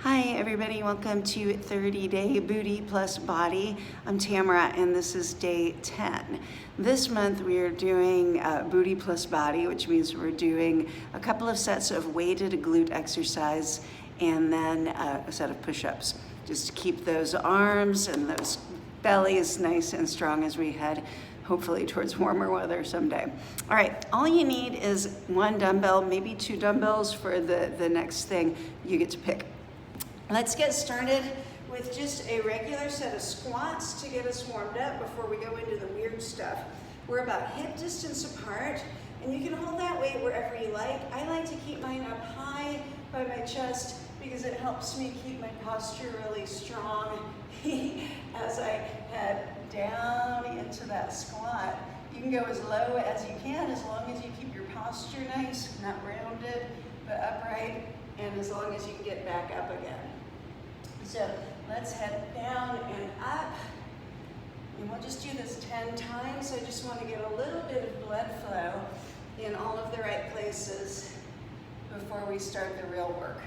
Hi everybody, welcome to 30-Day Booty Plus Body. I'm Tamara and this is day 10. This month we are doing Booty Plus Body, which means we're doing a couple of sets of weighted glute exercise and then a set of push-ups, just to keep those arms and those bellies nice and strong as we head hopefully towards warmer weather someday. All right, all you need is one dumbbell, maybe two dumbbells for the next thing you get to pick. Let's get started with just a regular set of squats to get us warmed up before we go into the weird stuff. We're about hip distance apart, and you can hold that weight wherever you like. I like to keep mine up high by my chest because it helps me keep my posture really strong as I head down into that squat. You can go as low as you can as long as you keep your posture nice, not rounded, but upright, and as long as you can get back up again. So let's head down and up, and we'll just do this 10 times. I just want to get a little bit of blood flow in all of the right places before we start the real work.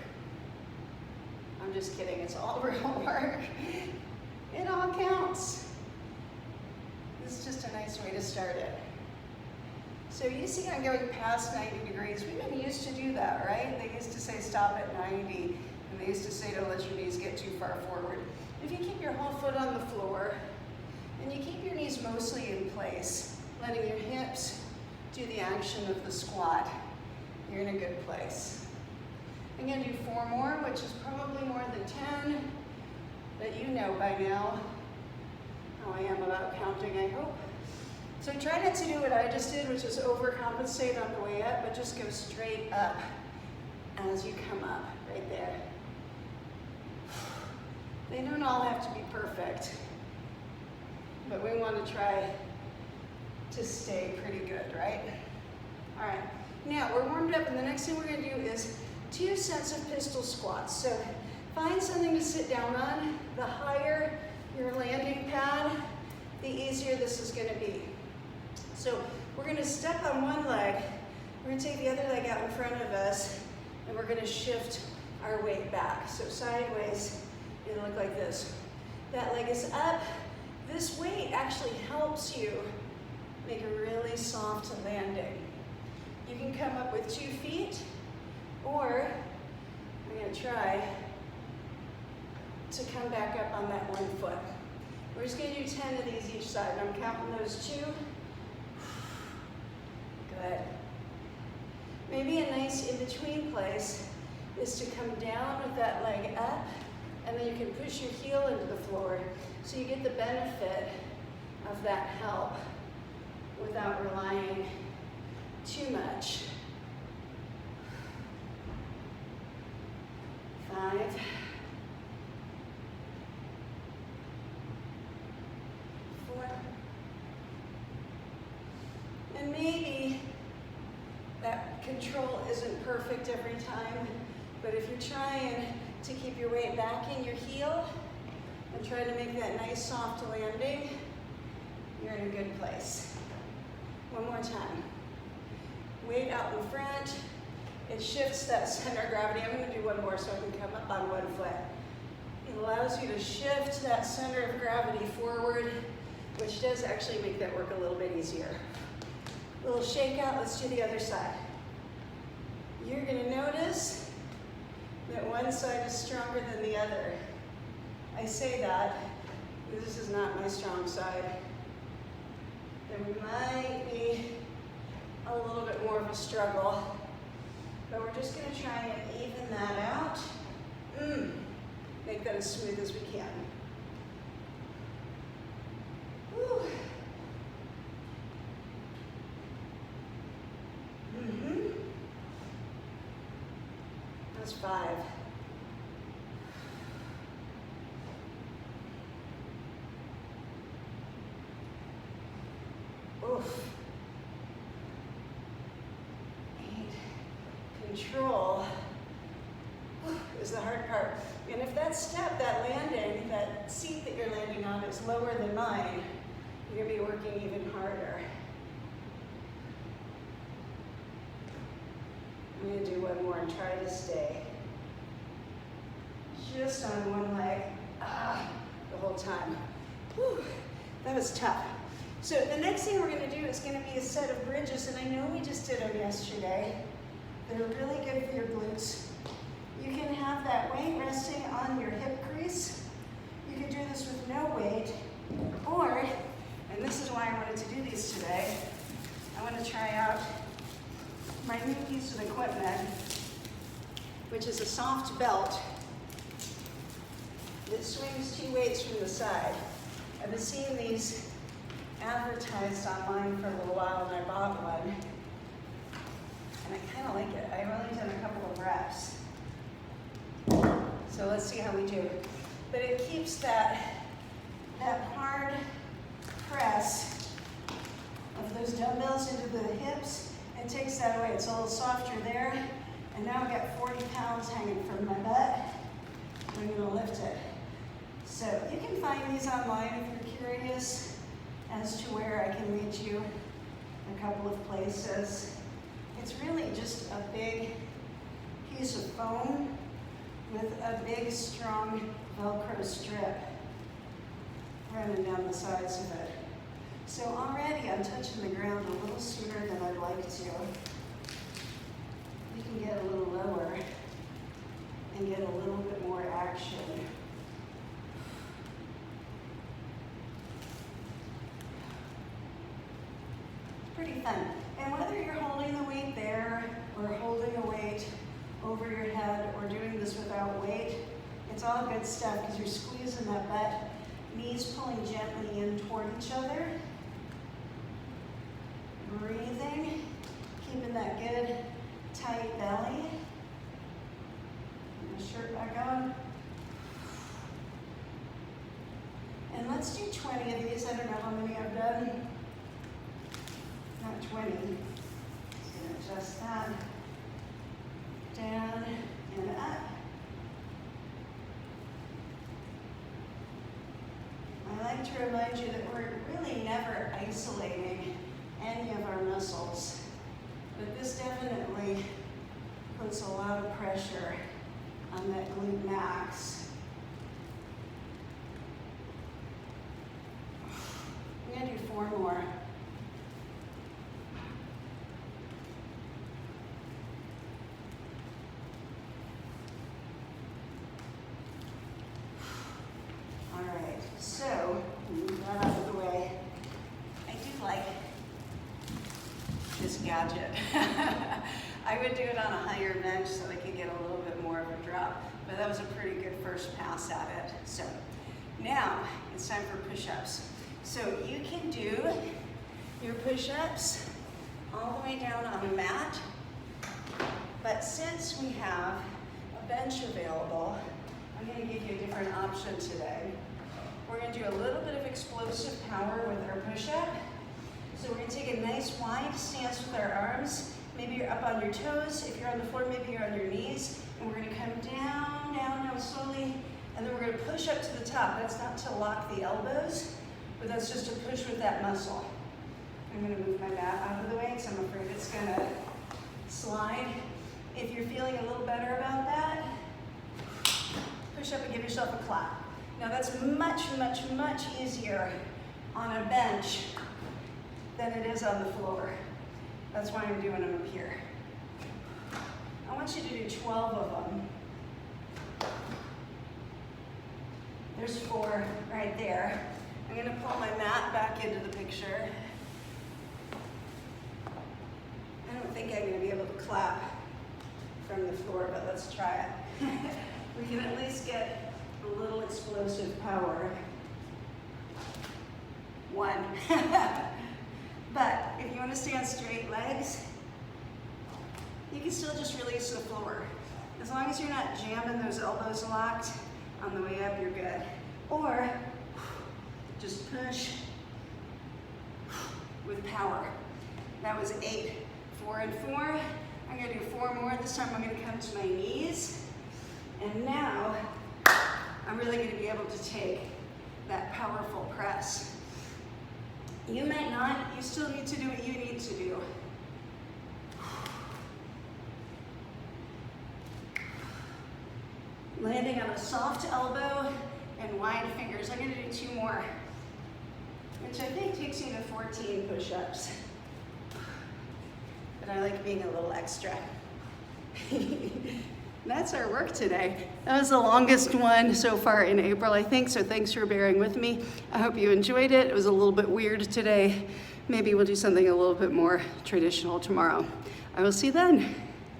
I'm just kidding, it's all real work. It all counts. This is just a nice way to start it. So you see I'm going past 90 degrees. We didn't used to do that, right? They used to say stop at 90. And they used to say don't let your knees get too far forward. If you keep your whole foot on the floor and you keep your knees mostly in place, letting your hips do the action of the squat, you're in a good place. I'm going to do 4 more, which is probably more than 10, but you know by now how I am about counting, I hope. So try not to do what I just did, which is overcompensate on the way up, but just go straight up as you come up, right there. They don't all have to be perfect, but we want to try to stay pretty good, right? All right, now we're warmed up, and the next thing we're going to do is 2 sets of pistol squats. So find something to sit down on. The higher your landing pad, the easier this is going to be. So we're going to step on one leg, we're going to take the other leg out in front of us, and we're going to shift our weight back. So sideways, it'll look like this. That leg is up. This weight actually helps you make a really soft landing. You can come up with 2 feet, or I'm going to try to come back up on that 1 foot. We're just going to do 10 of these each side. I'm counting those 2. Good. Maybe a nice in-between place is to come down with that leg up, and then you can push your heel into the floor so you get the benefit of that help without relying too much. 5. 4. And maybe that control isn't perfect every time, but if you're trying to keep your weight back in your heel and try to make that nice soft landing, you're in a good place. 1 more time. Weight out in front. It shifts that center of gravity. I'm going to do 1 more so I can come up on 1 foot. It allows you to shift that center of gravity forward, which does actually make that work a little bit easier. A little shake out. Let's do the other side. You're going to notice that one side is stronger than the other. I say that because this is not my strong side. There might be a little bit more of a struggle, but we're just going to try and even that out. Make that as smooth as we can. Whew. That's 5. Oof. 8. Control is the hard part. And if that step, that landing, that seat that you're landing on is lower than mine, you're going to be working even harder. I'm going to do 1 more and try to stay just on one leg the whole time. Whew, that was tough. So the next thing we're going to do is going to be a set of bridges, and I know we just did them yesterday. They're really good for your glutes. You can have that weight resting on your hip crease. You can do this with no weight, or, and this is why I wanted to do these today, I want to try out my new piece of equipment, which is a soft belt that swings 2 weights from the side. I've been seeing these advertised online for a little while, and I bought one. And I kind of like it. I've only done a couple of reps. So let's see how we do. But it keeps that hard press of those dumbbells into the hips. It takes that away. It's a little softer there. And now I've got 40 pounds hanging from my butt. I'm going to lift it. So you can find these online if you're curious as to where I can lead you a couple of places. It's really just a big piece of foam with a big, strong Velcro strip running down the sides of it. So already I'm touching the ground a little sooner than I'd like to. You can get a little lower and get a little bit more action. Pretty fun. And whether you're holding the weight there or holding a weight over your head or doing this without weight, it's all good stuff because you're squeezing that butt, knees pulling gently in toward each other. Breathing, keeping that good tight belly. Get my shirt back on. And let's do 20 of these. I don't know how many I've done. Not 20. Just gonna adjust that. Down and up. I like to remind you that we're really never isolating any of our muscles, but this definitely puts a lot of pressure on that glute max. I'm gonna do 4 more. So, move that out of the way. I do like this gadget. I would do it on a higher bench so I could get a little bit more of a drop, but that was a pretty good first pass at it. So, now it's time for push-ups. So you can do your push-ups all the way down on the mat, but since we have a bench available, I'm going to give you a different option today. We're going to do a little bit of explosive power with our push-up. So we're going to take a nice wide stance with our arms. Maybe you're up on your toes. If you're on the floor, maybe you're on your knees. And we're going to come down, down, down slowly. And then we're going to push up to the top. That's not to lock the elbows, but that's just to push with that muscle. I'm going to move my mat out of the way because I'm afraid it's going to slide. If you're feeling a little better about that, push up and give yourself a clap. Now that's much, much, much easier on a bench than it is on the floor. That's why I'm doing them up here. I want you to do 12 of them. There's 4 right there. I'm going to pull my mat back into the picture. I don't think I'm going to be able to clap from the floor, but let's try it. We can at least get a little explosive power. 1. But if you want to stay on straight legs, you can still just release the floor. As long as you're not jamming those elbows locked on the way up, you're good. Or just push with power. That was 8. 4 and 4. I'm going to do 4 more. This time I'm going to come to my knees. And now I'm really going to be able to take that powerful press. You might not, you still need to do what you need to do. Landing on a soft elbow and wide fingers. I'm gonna do 2 more, which I think takes you to 14 push-ups. But I like being a little extra. That's our work today. That was the longest one so far in April, I think, so thanks for bearing with me. I hope you enjoyed it. It was a little bit weird today. Maybe we'll do something a little bit more traditional tomorrow. I will see you then.